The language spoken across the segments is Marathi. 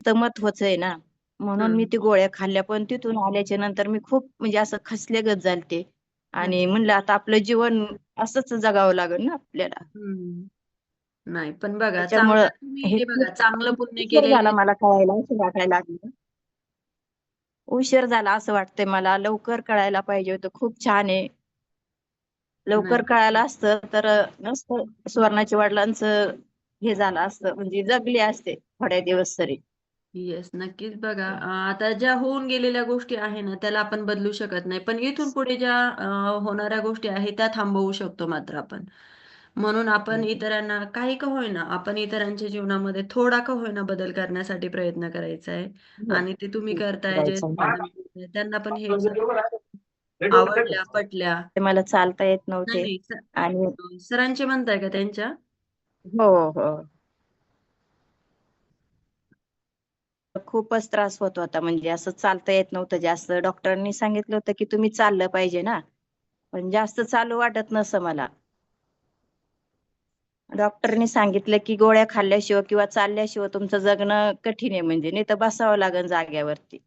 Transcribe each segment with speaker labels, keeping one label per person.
Speaker 1: महत्वाचं आहे ना, म्हणून मी
Speaker 2: हम्म.
Speaker 1: ती गोळ्या खाल्ल्या. पण तिथून आल्याच्या नंतर मी खूप म्हणजे असं खसलेगत झालते. आणि
Speaker 2: अच्छा.
Speaker 1: म्हणलं आता आपलं जीवन असंच जगावं लागेल ना आपल्याला.
Speaker 2: हम्म. नाही पण बघा,
Speaker 1: त्याच्यामुळं
Speaker 2: चांगलं तुम्ही
Speaker 1: हे
Speaker 2: हे
Speaker 1: खूप
Speaker 2: बघा, चांगलं पुण्य
Speaker 1: उशीर
Speaker 2: केलंय
Speaker 1: झाला
Speaker 2: हे.
Speaker 1: मला कळायला, असं वाटायला लागलं. उशीर झाला असं वाटतंय मला, लवकर कळायला पाहिजे होतं. खूप छान आहे. लवकर कळालं
Speaker 2: नाही.
Speaker 1: असतं तर नसतं सुवर्णाच्या वडिलांचं हे झालं असतं, म्हणजे जगले असते थोड्या दिवस तरी.
Speaker 2: येस, नक्कीच बघा. आता ज्या होऊन गेलेल्या गोष्टी आहे ना, त्याला आपण बदलू शकत नाही. पण इथून पुढे ज्या होणाऱ्या गोष्टी आहेत त्या थांबवू शकतो मात्र आपण. म्हणून आपण इतरांना काही का होईना, आपण इतरांच्या जीवनामध्ये थोडा का होईना बदल करण्यासाठी प्रयत्न करायचा आहे. आणि ते तुम्ही करताय, जे
Speaker 1: करायचं.
Speaker 2: त्यांना पण हे आवडल्या, पटल्या.
Speaker 1: ते मला चालता येत
Speaker 2: नाही,
Speaker 1: नव्हते.
Speaker 2: नाही.
Speaker 1: आणि
Speaker 2: सरांचे म्हणताय का त्यांच्या?
Speaker 1: हो, हो. खूपच त्रास होत होता, म्हणजे असं चालता येत नव्हतं जास्त. डॉक्टरांनी सांगितलं होतं की तुम्ही चाललं पाहिजे ना, पण जास्त चालू वाटत नसं मला. डॉक्टरनी सांगितलं की गोळ्या खाल्ल्याशिवाय किंवा चालल्याशिवाय तुमचं जगणं कठीण आहे, म्हणजे नाही तर बसावं लागेल जाग्यावरती.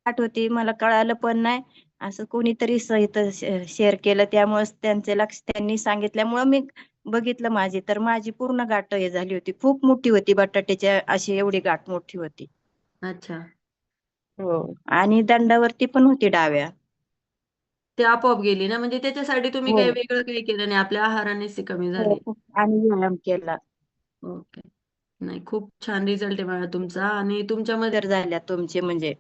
Speaker 1: होती मला कळालं पण नाही. असं कोणीतरी शेअर केलं, त्यामुळे त्यांचे लक्ष त्यांनी सांगितल्यामुळं मी बघितलं. तर माझी पूर्ण गाठ हे झाली होती, खूप मोठी होती, बटाट्याच्या अशी एवढी गाठ मोठी होती.
Speaker 2: अच्छा.
Speaker 1: हो. आणि दंडावरती पण होती डाव्या.
Speaker 2: ते आपोआप गेली ना, म्हणजे त्याच्यासाठी तुम्ही
Speaker 1: हो,
Speaker 2: काही वेगळं काही केलं नाही. आपल्या आहारानेच ती कमी
Speaker 1: हो.
Speaker 2: झाली.
Speaker 1: खूप. आणि व्यायाम केला.
Speaker 2: ओके. नाही, खूप छान रिझल्ट आहे मला तुमचा. आणि तुमच्यामध्ये
Speaker 1: तर झाल्या तुमचे म्हणजे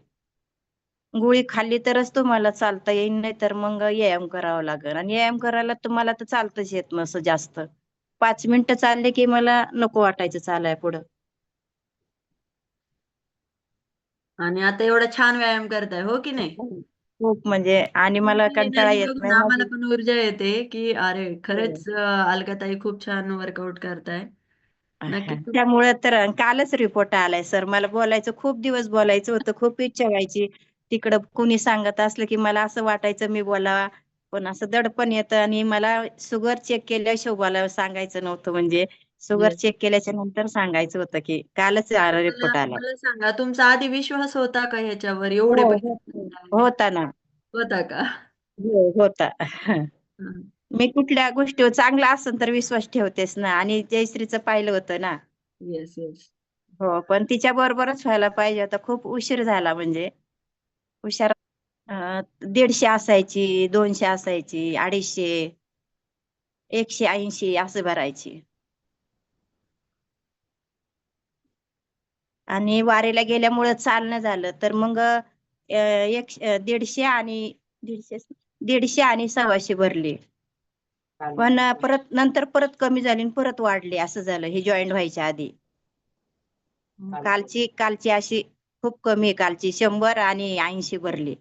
Speaker 1: गोळी खाल्ली तरच तुम्हाला चालता येईल, नाही तर मग व्यायाम करावा लागेल. आणि व्यायाम करायला तुम्हाला तर चालताच येत नसं जास्त. 5 मिनिटं चालले की मला नको वाटायचं चालाय पुढं.
Speaker 2: आणि आता एवढा छान व्यायाम करताय, हो की नाही?
Speaker 1: खूप म्हणजे, आणि मला
Speaker 2: तुमची
Speaker 1: कंटाळा
Speaker 2: एनर्जी
Speaker 1: येत
Speaker 2: बघून
Speaker 1: नाही
Speaker 2: आम्हाला
Speaker 1: माझी.
Speaker 2: पण ऊर्जा येते, की अरे
Speaker 1: हो.
Speaker 2: खरंच अलकाताई खूप छान वर्कआउट करताय. नक्कीच
Speaker 1: त्यामुळे तर कालच रिपोर्ट आलाय सर. मला बोलायचं, खूप दिवस बोलायचं होतं, खूप इच्छा व्हायची. तिकडं कुणी सांगत असलं की मला असं वाटायचं मी बोलावा, पण असं दडपण येतं. आणि मला शुगर चेक केल्याशिवाय मला सांगायचं नव्हतं, म्हणजे शुगर
Speaker 2: येस.
Speaker 1: चेक केल्याच्या नंतर सांगायचं होतं, की कालच
Speaker 2: मला
Speaker 1: रिपोर्ट आला.
Speaker 2: मला सांगा, तुमचा आधी विश्वास होता का ह्याच्यावर? एवढे
Speaker 1: हो,
Speaker 2: पैसे
Speaker 1: होता ना.
Speaker 2: होता का?
Speaker 1: हो, होता.
Speaker 2: हं.
Speaker 1: मी कुठल्या गोष्टीवर चांगला असेल तर विश्वास ठेवतेस ना, आणि जयश्रीचं पाहिलं होतं ना.
Speaker 2: Yes, yes.
Speaker 1: हो, पण तिच्या बरोबरच व्हायला पाहिजे होता. खूप उशीर झाला म्हणजे. हुशार. 150 असायची, 200 असायची, 250, 180 असं भरायची. आणि वारीला गेल्यामुळं चालणं झालं तर मग 150 आणि 150 आणि 125 भरले. पण परत नंतर परत कमी झाली आणि परत वाढली, असं झालं हे जॉईन व्हायच्या आधी. कालची कालची अशी खूप कमी आहे, कालची 100 आणि 80 भरली.